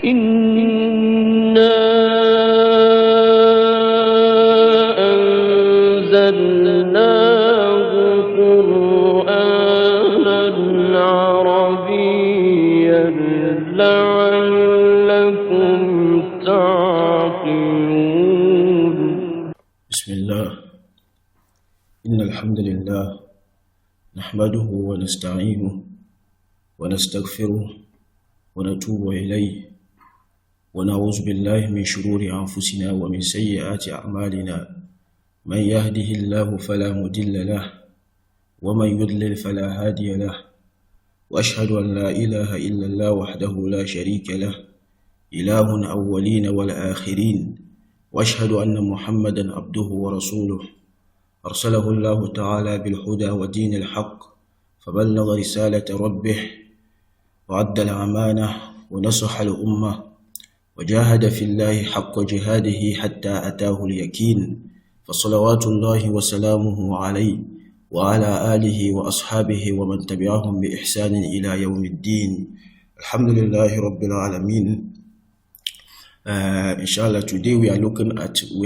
إنا أنزلناه قرآنا عربيا لعلكم تعقلون. بسم الله. إن الحمد لله نحمده ونستعينه ونستغفره ونتوب إليه ونعوذ بالله من شرور أنفسنا ومن سيئات أعمالنا. من يهده الله فلا مضل له ومن يضلل فلا هادي له، وأشهد أن لا إله إلا الله وحده لا شريك له إله الأولين والآخرين، وأشهد أن محمدا عبده ورسوله أرسله الله تعالى بالهدى ودين الحق فبلغ رسالة ربه وأدى الأمانة ونصح الأمة وجاهد في الله حق جهاده حتى أتاه اليقين، فصلوات الله وسلامه عليه وعلى آله وأصحابه ومن تبعهم بإحسان إلى يوم الدين. الحمد لله رب العالمين. Inshallah, today we are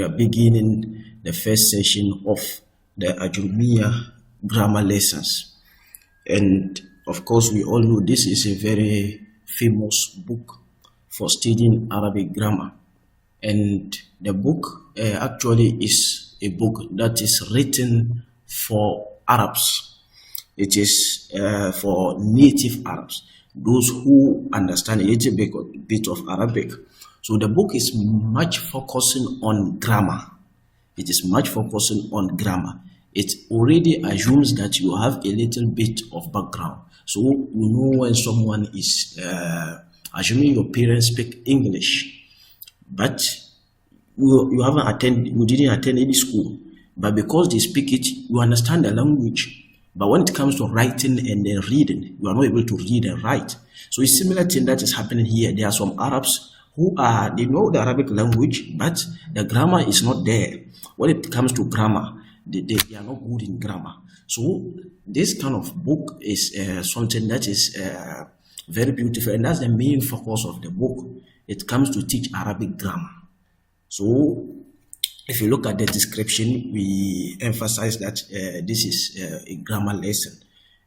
beginning the first session of the Ajrumiyyah grammar lessons. And of course, we all know this is a very famous book for studying Arabic grammar. And the book actually is a book that is written for Arabs. It is for native Arabs, those who understand a little bit of Arabic. So the book is much focusing on grammar. It is much focusing on grammar. It already assumes that you have a little bit of background. So you know when someone is assuming your parents speak English, but you didn't attend any school, but because they speak it, you understand the language. But when it comes to writing and then reading, you are not able to read and write. So it's similar thing that is happening here. There are some Arabs who they know the Arabic language, but the grammar is not there. When it comes to grammar, they are not good in grammar. So this kind of book is something that is very beautiful, and that's the main focus of the book. It comes to teach Arabic grammar. So if you look at the description, we emphasize that this is a grammar lesson.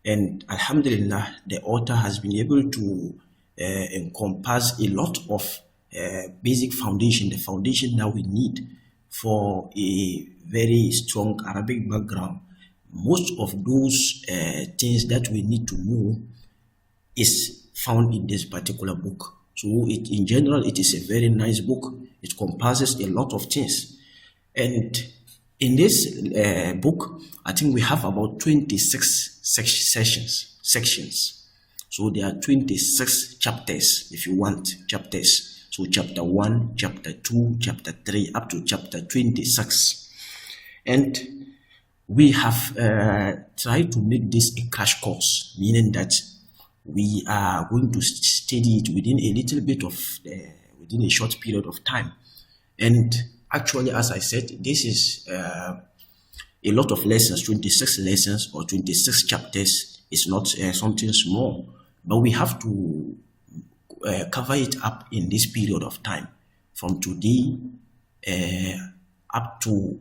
And Alhamdulillah, the author has been able to encompass a lot of basic foundation, the foundation that we need for a very strong Arabic background. Most of those things that we need to know is found in this particular book. So in general, it is a very nice book. It compasses a lot of things. And in this book, I think we have about 26 sections. So there are 26 chapters, if you want, chapters. So chapter 1, chapter 2, chapter 3, up to chapter 26. And we have tried to make this a crash course, meaning that we are going to study it within a little bit of, within a short period of time. And actually, as I said, this is a lot of lessons, 26 lessons or 26 chapters. Is not something small, but we have to cover it up in this period of time, from today up to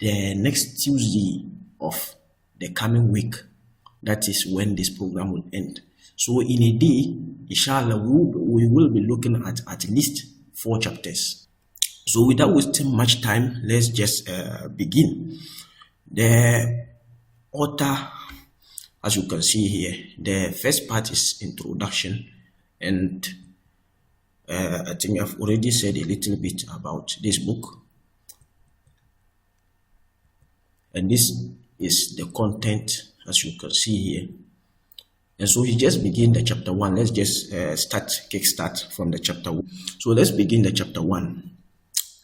the next Tuesday of the coming week. That is when this program will end. So in a day, inshallah, we will be looking at least 4 chapters. So without wasting much time, let's just begin. The author, as you can see here, the first part is introduction, and I think I've already said a little bit about this book. And this is the content, as you can see here. And so he just begin the chapter 1. Let's just kickstart from the chapter 1. So let's begin the chapter 1.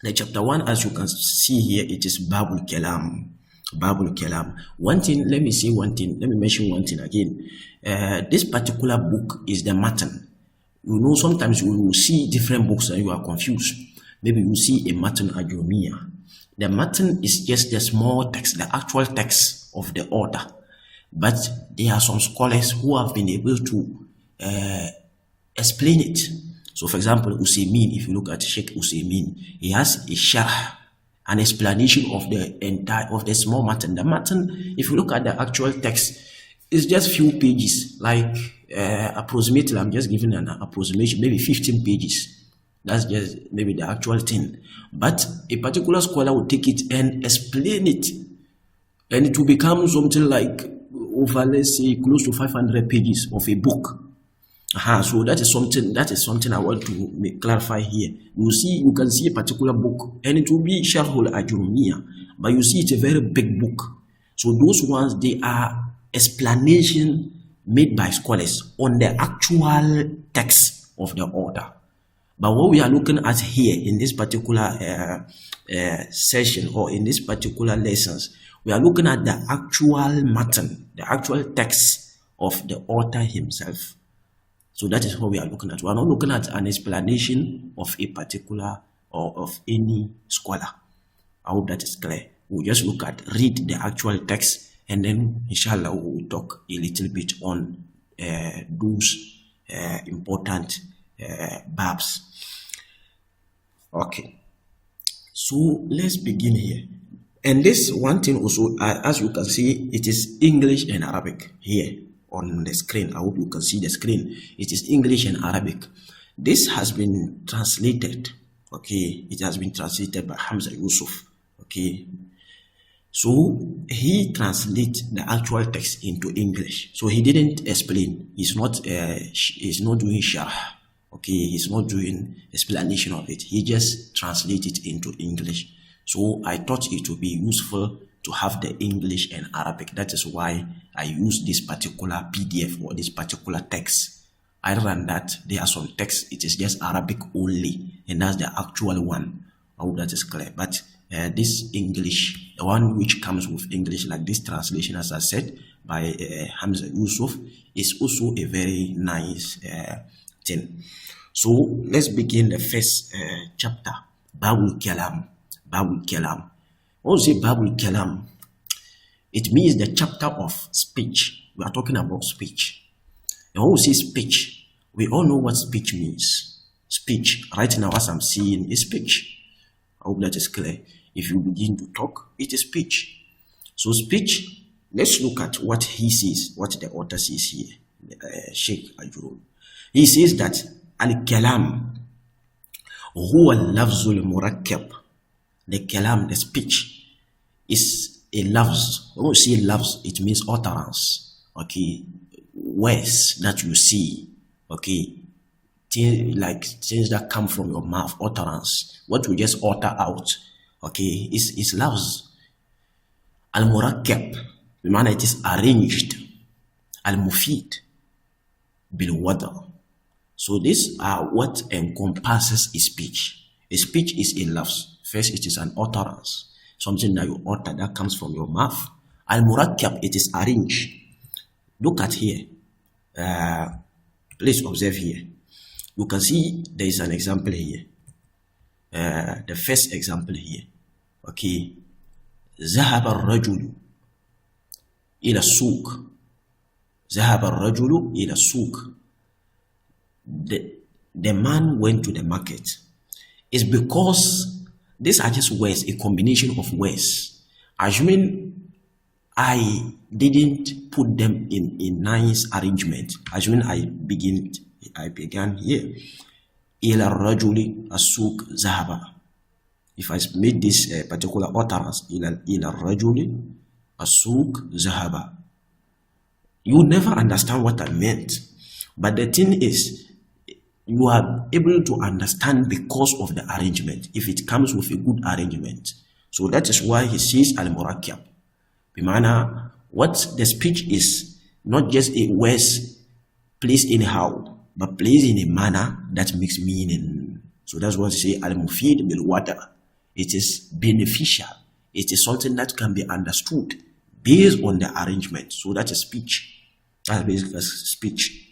The chapter 1, as you can see here, it is Al-Kalam. Al-Kalam. One thing, let me mention one thing again. This particular book is the matan. You know, sometimes you will see different books and you are confused. Maybe you see a matan Al-Ajrumiyyah. The matan is just the small text, the actual text of the author. But there are some scholars who have been able to explain it. So for example, Usaymin, if you look at Sheikh Usaymin, he has a sharh, an explanation of the small matan. The matan, if you look at the actual text, it's just few pages, like approximately, I'm just giving an approximation, maybe 15 pages. That's just maybe the actual thing. But a particular scholar will take it and explain it, and it will become something like over, let's say, close to 500 pages of a book. So that is something I want to clarify here. You can see a particular book, and it will be Sharh Al-Ajrumiyyah, but you see it's a very big book. So those ones, they are explanation made by scholars on the actual text of the author. But what we are looking at here in this particular session, or in this particular lessons, we are looking at the actual matan, the actual text of the author himself. So that is what we are looking at. We are not looking at an explanation of a particular or of any scholar. I hope that is clear. We'll just read the actual text, and then inshallah we will talk a little bit on those important babs. Okay, so let's begin here. And this one thing also, as you can see, it is English and Arabic here on the screen. I hope you can see the screen. It is English and Arabic. This has been translated. Okay, it has been translated by Hamza Yusuf. Okay, so he translates the actual text into English. So he didn't explain. He's not doing sharh. Okay, he's not doing explanation of it. He just translated it into English. So I thought it would be useful to have the English and Arabic. That is why I use this particular PDF or this particular text. Other than that, there are some texts, it is just Arabic only, and that's the actual one. I hope that is clear. But this English, the one which comes with English, like this translation, as I said, by Hamza Yusuf, is also a very nice thing. So let's begin the first chapter, Babul Kalam. Babul Kalam. When we say Babul Kalam, it means the chapter of speech. We are talking about speech. And when we say speech, we all know what speech means. Speech, right now as I'm seeing, is speech. I hope that is clear. If you begin to talk, it is speech. So speech, let's look at what he says, what the author says here, Sheikh Al-Ajrumiyyah. He says that Al-Kalam huwa al-lafzul murakkab. The kalam, the speech, is a lafz. When we say lafz, it means utterance. Okay, words that you see. Okay, things that come from your mouth, utterance. What we just utter out. Okay, is lafz. Al-murakkab, the manner it is arranged. Al-mufid, bil-wada. So these are what encompasses a speech. A speech is a lafz. First, it is an utterance, something that you utter that comes from your mouth. Al-murakkab, it is arranged. Look at here. Please observe here. You can see there is an example here. The first example here. Okay. ذهب الرجل إلى السوق. ذهب الرجل إلى السوق. The man went to the market. It's because these are just words, a combination of words. Assuming I didn't put them in a nice arrangement. Assuming I began here. إلى الرجل السوق ذهب. If I made this particular utterance, إلى الرجل السوق ذهب, you never understand what I meant. But the thing is, you are able to understand because of the arrangement, if it comes with a good arrangement. So that is why he says al-murakkab. Bimana, what the speech is, not just a words placed anyhow, but placed in a manner that makes meaning. So that's what he says al-mufid bil-wada. It is beneficial. It is something that can be understood based on the arrangement. So that is speech. That's basically speech.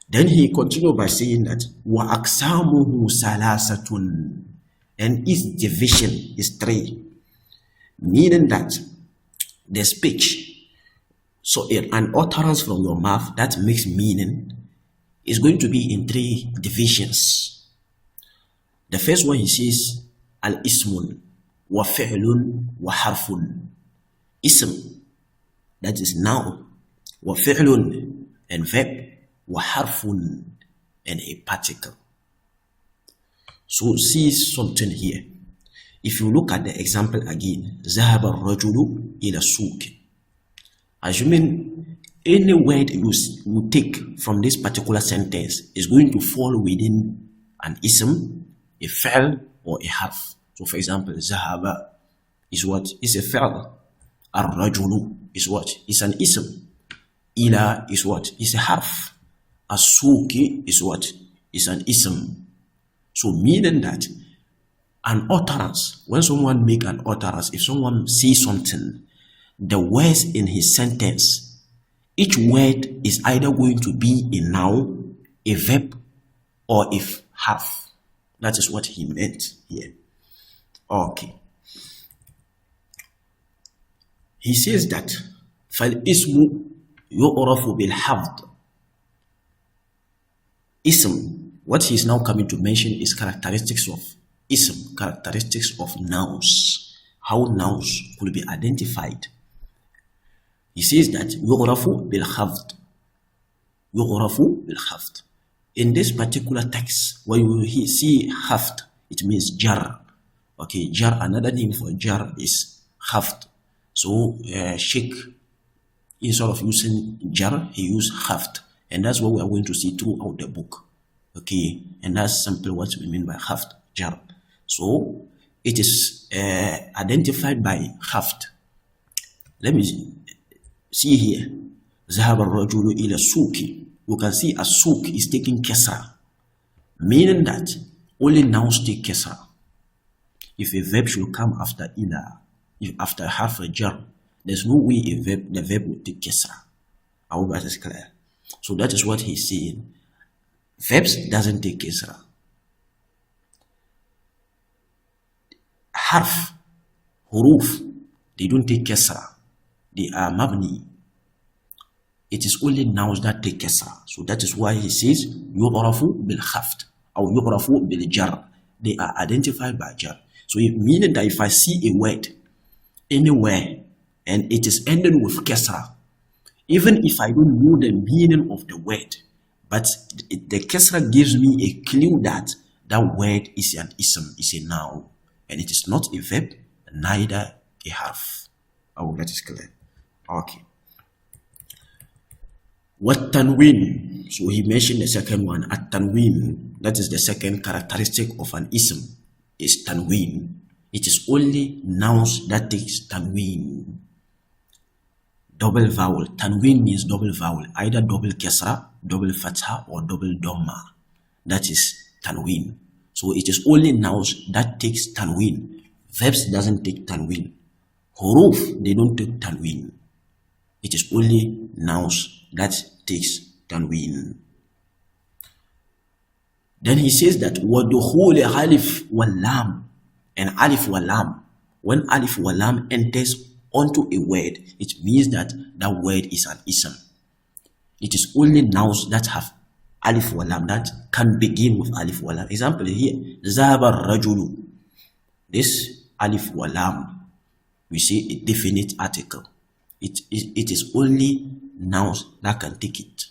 Then he continued by saying that wa aksamuhu salasatun, and its division is 3, meaning that the speech, so an utterance from your mouth that makes meaning, is going to be in 3 divisions. The first one he says, al-ismun wa fi'lun wa harfun. Ism, that is noun, wa fi'lun, and verb, wa harfun, and a particle. So see something here. If you look at the example again, ذهب الرجل إلى السوق. Assuming any word you take from this particular sentence is going to fall within an ism, a fi'l, or a harf. So for example, ذهب is what? Is a fi'l. الرجل is what? Is an ism. إلى is what? Is a harf. السوق is what? Is an ism. So meaning that an utterance, when someone make an utterance, if someone says something, the words in his sentence, each word is either going to be a noun, a verb, or a harf. That is what he meant here. Okay. He says that فَالْإِسْمُ يُعْرَفُ بِالْحَفْظِ. Ism, what he is now coming to mention is characteristics of ism, characteristics of nouns, how nouns could be identified. He says that يُعْرَفُ بِالْحَفْظِ. يُعْرَفُ بِالْحَفْظِ. In this particular text, when you see haft, it means jar. Okay, jar, another name for jar is haft. So Sheikh, instead of using jar, he used haft. And that's what we are going to see throughout the book. Okay, and that's simply what we mean by haft, jar. So it is identified by haft. Let me see here. ذهب الرجل إلى السوق. You can see a souk is taking kesra, meaning that only nouns take kesra. If a verb should come after ila, if after half a jar, there's no way the verb will take kesra. I hope that is clear. So that is what he's saying. Verbs doesn't take kesra. Harf, huruf, they don't take kesra. They are mabni. It is only nouns that take kesra. So that is why he says yu'rafu bil khaft or yu'rafu bil jar. They are identified by jar. So it meaning that if I see a word anywhere and it is ended with kesra, even if I don't know the meaning of the word, but the kesra gives me a clue that that word is an ism, is a noun, and it is not a verb, neither a harf. Oh, that is clear. Okay. What tanween? So he mentioned the second one, at tanween. That is the second characteristic of an ism, is tanween. It is only nouns that takes tanween. Double vowel. Tanween means double vowel, either double kesra, double fatha, or double dhamma. That is tanween. So it is only nouns that takes tanween. Verbs doesn't take tanween. Huruf, they don't take tanween. It is only nouns that takes tanween. Then he says that وَدُخُولِ alif wal-lam, and alif wal-lam. When alif wal-lam enters onto a word, it means that that word is an ism. It is only nouns that have alif wal-lam, that can begin with alif wal-lam. Example here, ذهب الرجل. This alif wal-lam, we see a definite article. It is only nouns that can take it.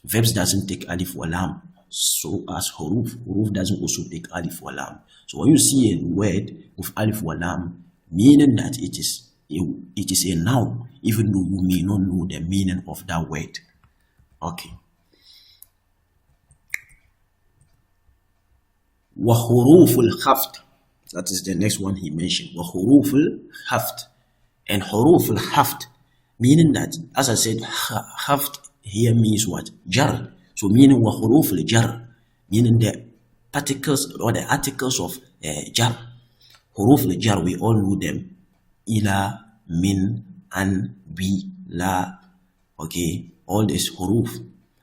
Verbs doesn't take alif wa lam. So as huruf doesn't also take alif wa lam. So when you see a word with alif wa lam, meaning that it is a noun, even though you may not know the meaning of that word. Okay. Wa huruful khaft. That is the next one he mentioned. Wa huruful khaft. And huruful khaft, meaning that, as I said, khaft here means what? Jar. So meaning wa huruful jar, meaning the particles or the articles of jar. Huruful jar, we all know them. Ila, min, an, bi, la. Okay, all this huruf.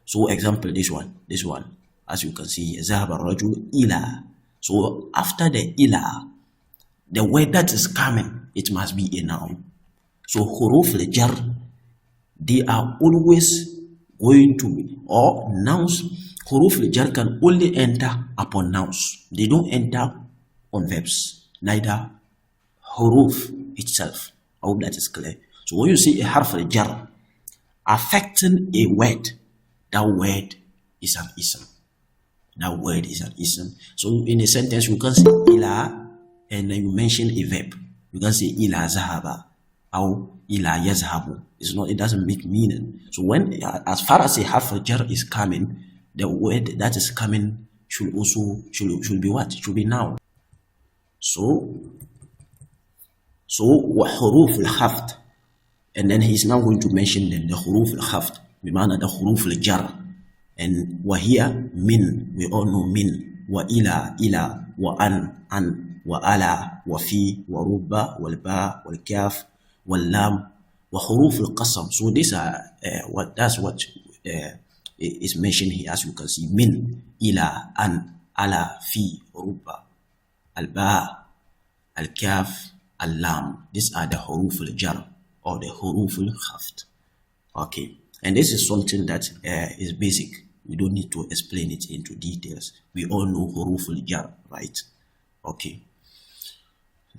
So example, this one. As you can see, zahaba rajul ila. So after the ila, the word that is coming, it must be a noun. So huruf al-jar, they are always going to be, or nouns Huruf al-jar can only enter upon nouns. They don't enter on verbs. Neither huruf itself. I hope that is clear. So when you see a harf al-jar affecting a word, that word is an ism. That word is an ism. So in a sentence, you can say ila, and then you mention a verb. You can say ila zahaba or ila yazhabu. It doesn't make meaning. So when, as far as a harf al-jar is coming, the word that is coming should be what? Should be noun. So huruf al-khafd, and then he's now going to mention them, the huruf al-khafd, bimana the huruf al-jar. And wahia, min, we all know min, wa ila, wa an, wa ala, wa fi, wa rubba, wal ba, wal kaf, wal lam, wa huruf al-qasam. So these are that's what is mentioned here, as you can see: min, ila, an, ala, fi, rubba, al ba, al kaf, al lam. These are the huruf al-jar or the huruf al-khafd. Okay, and this is something that is basic. We don't need to explain it into details. We all know huruf al-jar, right? Okay.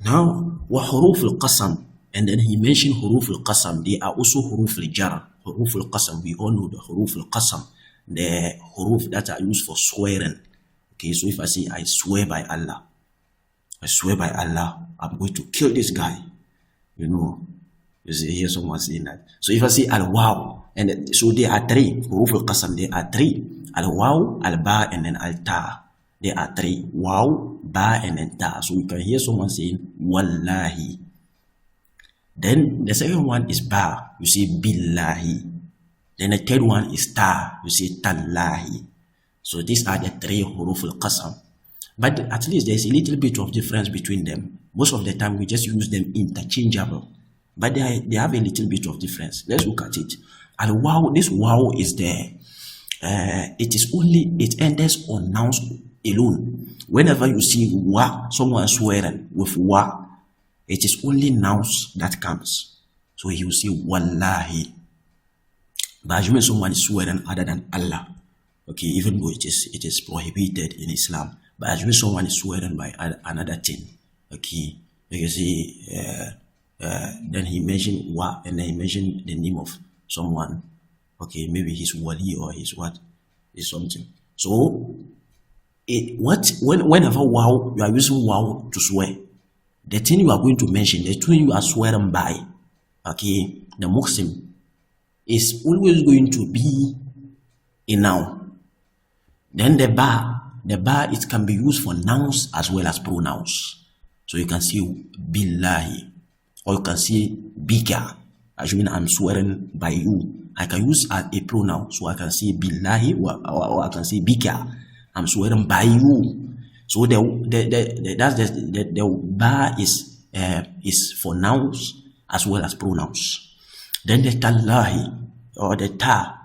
Now, wa huruf al-qasam, and then he mentioned huruf al-qasam. They are also huruf al-jar. Huruf al-qasam, we all know the huruf al-qasam, the huruf that are used for swearing. Okay, so if I say, I swear by Allah, I'm going to kill this guy. You hear someone saying that. So if I say al-waw, and so there are three huruf al-qasam. There are three: al-waw, al-ba, and then al-ta. There are three: waw, ba, and then ta. So you can hear someone saying wallahi. Then the second one is ba. You say billahi. Then the third one is ta. You say tallahi. So these are the three huruf al-qasam. But at least there's a little bit of difference between them. Most of the time we just use them interchangeable. But they have a little bit of difference. Let's look at it. And wow, this wow is there. It enters on nouns alone. Whenever you see wa, someone swearing with wa, it is only nouns that comes. So he will say wallahi. But assuming someone is swearing other than Allah, okay, even though it is prohibited in Islam, but assuming someone is swearing by another thing, okay, you can see. Then he mentioned wa, and then he mentioned the name of someone. Okay, maybe his wali or his what is something. So whenever wow, you are using wow to swear, the thing you are going to mention, the thing you are swearing by, okay, the muqsim, is always going to be a noun. Then the ba, it can be used for nouns as well as pronouns. So you can say billahi, or you can say bika. Assuming I'm swearing by you, I can use a pronoun. So I can say billahi, or I can say bika. I'm swearing by you. So the ba is for nouns as well as pronouns. Then the tallahi, or the ta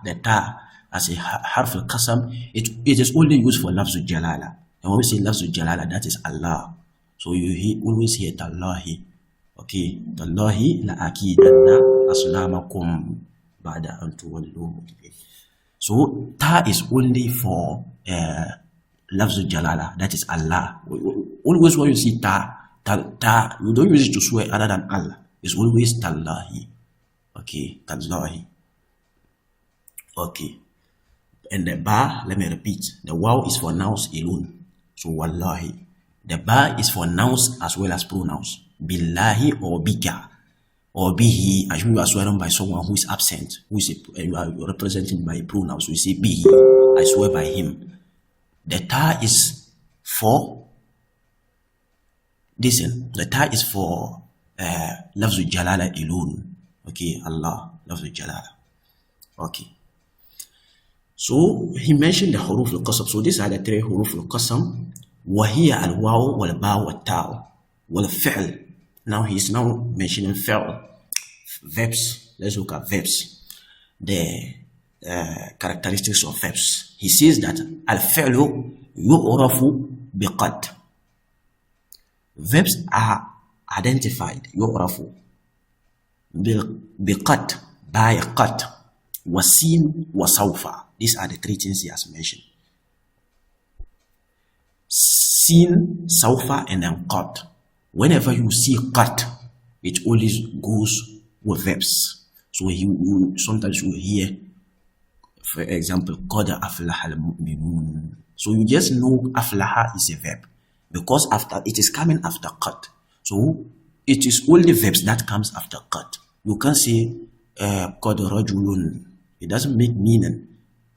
as a harf al-qasam, it is only used for lafzul jalala. And when we say lafzul jalala, that is Allah. So you always hear tallahi. Okay, tallahi la akidanna aslamakum ba'da an tuwallu. So ta is only for lafzul jalala, that is Allah. Always when you see ta, you don't use it to swear other than Allah. It's always tallahi. Okay, tallahi. Okay, and the ba, let me repeat, the waw is for nouns alone. So wallahi. The ba is for nouns as well as pronouns. Billahi or bika or bihi, as you are swearing by someone who is absent, you are represented by pronouns. So you say bihi, I swear by him. The ta is for, listen, the ta is for lafzul jalala alone. Okay, Allah, lafzul jalala. Okay. So he mentioned the huruf al-qasam. So these are the three huruf al-qasam. وهي الواو والباء والتاء والفعل. Now he is now mentioning fi'l, verbs. Let's look at verbs, the characteristics of verbs. He says that al-fi'lu yu'rafu biqad. Verbs are identified, yu'rafu biqad, by qad, wasin, wasawfa. These are the three things he has mentioned. Sin, sawfa, and then qad. Whenever you see qad, it always goes with verbs. So sometimes you hear, for example, qad aflaha al-mu'minun. So you just know aflaha is a verb because after it is coming after qad. So it is only verbs that comes after qad. You can't say qad rajulun. It doesn't make meaning.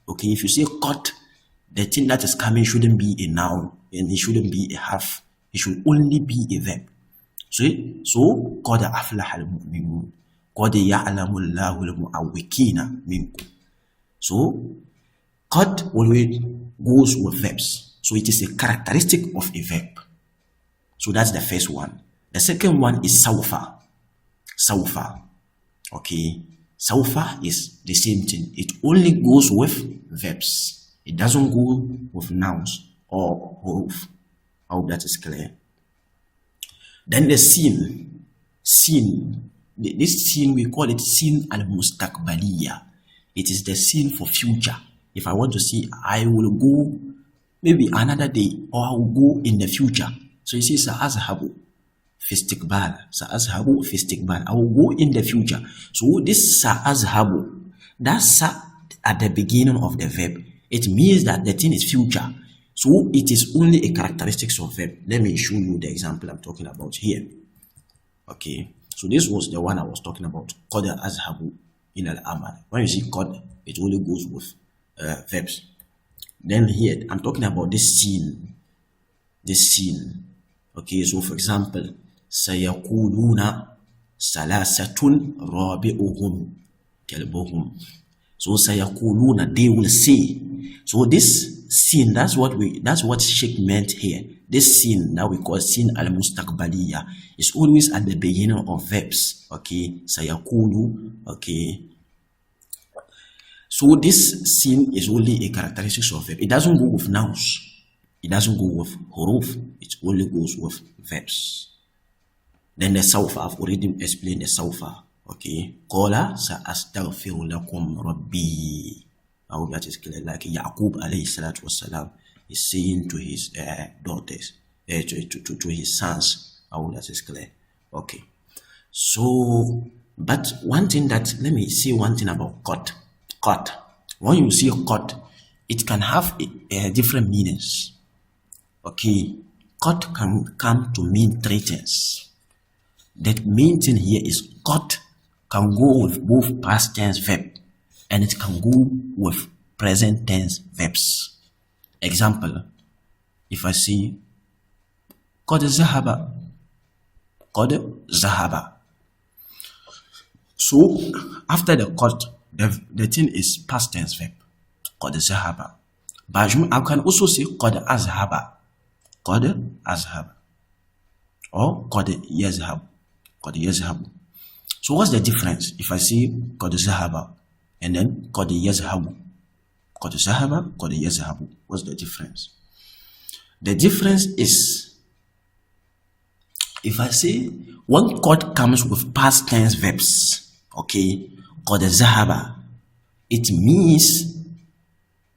Okay, if you say qad, the thing that is coming shouldn't be a noun and it shouldn't be a harf. It should only be a verb. So qad aflaha al-mu'minun. Qad ya'lamu Allahu al-mu'awwikina minkum. So qad always goes with verbs. So it is a characteristic of a verb. So that's the first one. The second one is sawfa. Sawfa. Okay. Sawfa is the same thing. It only goes with verbs. It doesn't go with nouns or huruf. I hope that is clear. Then the sin. Sin. This sin, we call it sin al-mustaqbaliyah. It is the sin for future. If I want to say, I will go maybe another day, or I will go in the future. So you say, sa'azhabu fi istiqbal. Sa'azhabu fi istiqbal. I will go in the future. So this sa'azhabu, that's at the beginning of the verb. It means that the thing is future. So it is only a characteristic of verb. Let me show you the example I'm talking about here. Okay. So this was the one I was talking about. Qad azhabu in al-amal. When you see qad, it only goes with verbs. Then here, I'm talking about this scene. This scene. Okay, so for example, sayakuluna salasatun rabi'uhum kalbuhum. So sayakuluna, they will say. So this scene, that's what Sheikh meant here. This scene that we call scene al-mustaqbaliyah is always at the beginning of verbs. Okay, sayakulu. Okay. So this scene is only a characteristic of verb. It doesn't go with nouns. It doesn't go with huruf. It only goes with verbs. Then the sawfa, I've already explained the sawfa. Okay. Qala sa'astaghfiru lakum rabbi. I hope that is clear. Like Yaqub alayhi salatu wasalam is saying to his daughters, to his sons. I hope that is clear. Okay. So, but one thing that, let me say one thing about qad. Qad. When you see qad, it can have different meanings. Okay. Qad can come to mean three things. The main thing here is qad can go with both past tense verb and it can go with present tense verbs. Example, if I say qad zahaba, qad zahaba. So after the qad, the thing is past tense verb. Qad zahaba. But I can also say qad azhaba. Qad azhaba. Or qad yazhab. Qad yazhab. So what's the difference if I say qad zahaba and then qad yazhabu? Qad zahaba, qad yazhabu. What's the difference? The difference is if I say one qad comes with past tense verbs, okay, qad zahaba, it means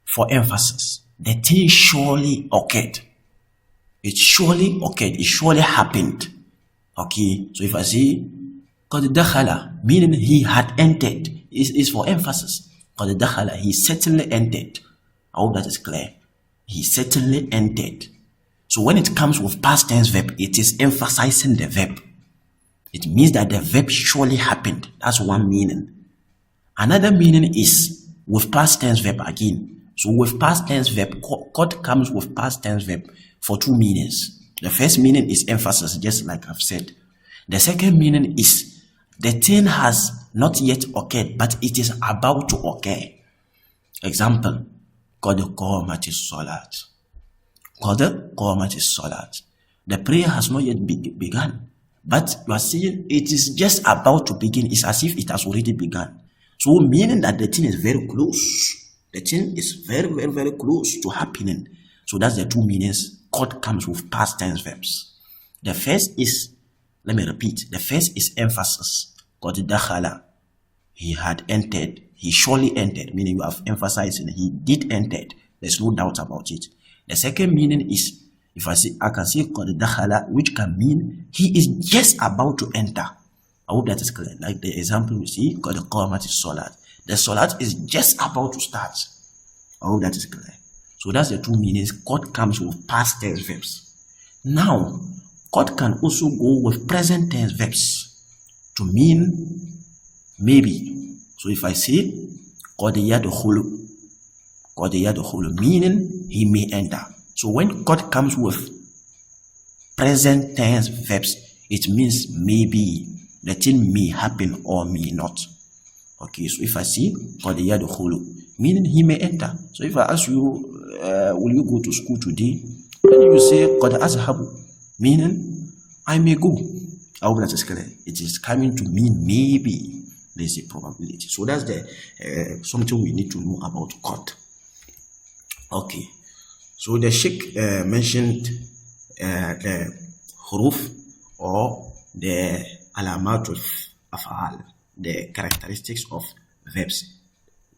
for emphasis. The thing surely occurred. It surely occurred. It surely happened. Okay, so if I say qad dakhala, meaning he had entered, is for emphasis. Qad dakhala, he certainly entered. I hope that is clear. He certainly entered. So when it comes with past tense verb, it is emphasizing the verb. It means that the verb surely happened. That's one meaning. Another meaning is with past tense verb again. So with past tense verb, qad comes with past tense verb for two meanings. The first meaning is emphasis, just like I've said. The second meaning is the thing has not yet occurred, but it is about to occur. Example, qad qamatis salat. Qad qamatis salat. The prayer has not yet begun, but you are saying it is just about to begin. It's as if it has already begun. So meaning that the thing is very close. The thing is very, very, very close to happening. So that's the two meanings. Qad comes with past tense verbs. The first is, let me repeat, the first is emphasis. Qad dakhala, he had entered, he surely entered, meaning you have emphasized he did enter. There's no doubt about it. The second meaning is If I can say قد دخل, which can mean he is just about to enter. I hope that is clear. Like the example we see, قد قامت الصلاة. The salat is just about to start. I hope that is clear. So that's the two meanings. Qad comes with past tense verbs. Now, qad can also go with present tense verbs to mean maybe. So if I say قد يدخل, قد يدخل, meaning he may enter. So when qad comes with present tense verbs, it means maybe the thing may happen or may not. Okay, so if I say قد يدخل, meaning he may enter. So if I ask you, will you go to school today? Then you say قد أذهب, meaning I may go. I hope that is clear. It is coming to mean maybe. There's a probability. So that's the something we need to know about qad. Okay, so the Sheikh mentioned the huruf or the alamatul af'al, the characteristics of verbs,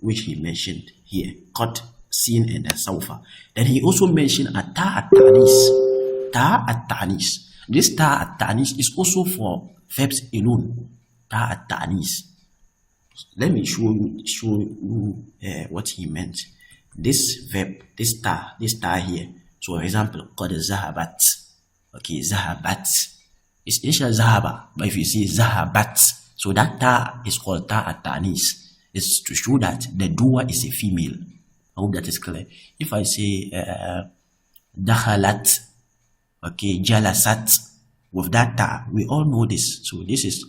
which he mentioned here, qad, sin, and sawfa. Then he also mentioned a ta at-ta'nis. Ta at-ta'nis. This ta at-ta'nis is also for verbs alone. Ta at-ta'nis. Let me show you what he meant. This verb, this ta here. So for example, qad zahabat. Okay, zahabat. It's initial zahaba, but if you see zahabat, so that ta is called ta at-ta'nis. It's to show that the doer is a female. I hope that is clear. If I say dakhalat, okay, jalasat, with that ta, we all know this. So this is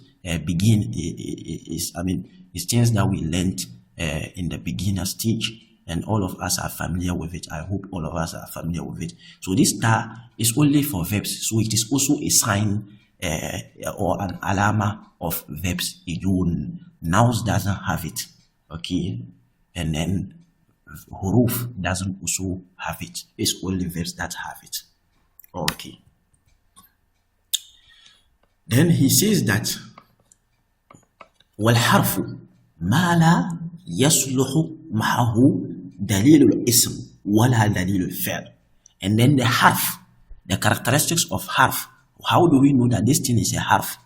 it's things that we learned in the beginner stage, and all of us are familiar with it. I hope all of us are familiar with it. So this ta is only for verbs, so it is also a sign or an alama of verbs alone. Nouns doesn't have it, okay, and then huruf doesn't also have it. It's only verbs that have it. Okay, then he says that والحرف ما لا يصلح معه دليل الاسم ولا دليل الفعل. And then the harf, the characteristics of harf. How do we know that this thing is a harf?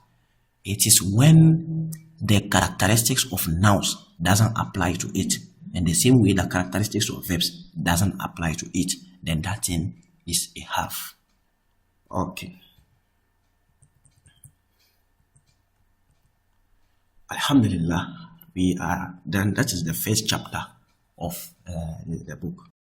It is when the characteristics of nouns doesn't apply to it, and the same way the characteristics of verbs doesn't apply to it, then that thing is a harf. Okay. Alhamdulillah, we are done. That is the first chapter of the book.